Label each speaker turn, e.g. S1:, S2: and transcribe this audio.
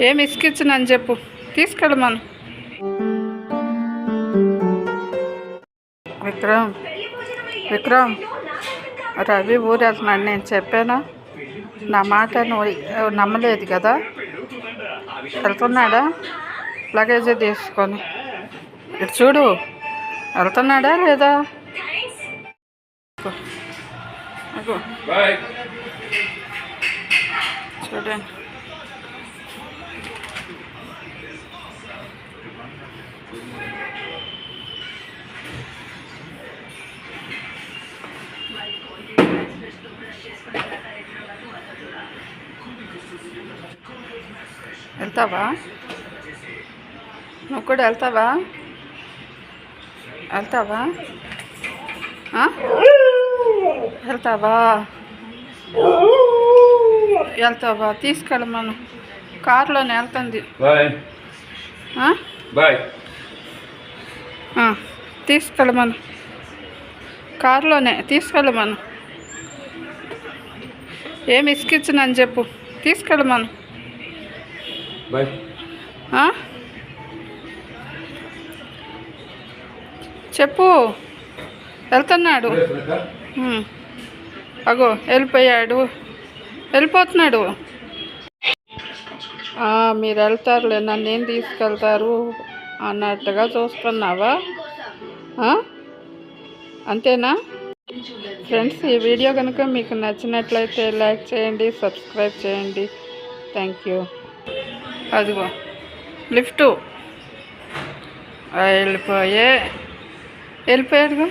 S1: ఏమి ఇసుకిచ్చినని చెప్పు, తీసుకెళ్ళమను. విక్రమ్ విక్రమ్ రవి ఊరెళ్తున్నాడు, నేను చెప్పానా? నా మాట నువ్వు నమ్మలేదు కదా. వెళ్తున్నాడా లగేజ్ తీసుకొని? ఇటు చూడు, వెళ్తున్నాడా లేదా? చూడండి, వెళ్తావా? నువ్వు కూడా వెళ్తావా? వెళ్తావా? వెళ్తావా? తీసుకెళ్ళమను. కారులోనే వెళ్తుంది. తీసుకెళ్ళమను, కారులోనే తీసుకెళ్ళమను. ఏమి ఇసుకిచ్చినని చెప్పు, తీసుకెళ్ళమను. చెప్పు, వెళ్తున్నాడు. అగో వెళ్ళిపోయాడు, వెళ్ళిపోతున్నాడు. మీరు వెళ్తారులే, నన్ను ఏం తీసుకెళ్తారు అన్నట్టుగా చూస్తున్నావా? అంతేనా? ఫ్రెండ్స్, ఈ వీడియో కనుక మీకు నచ్చినట్లయితే లైక్ చేయండి, సబ్స్క్రైబ్ చేయండి. Thank you. అదిగో లిఫ్టు వెళ్ళిపోయాడుగా.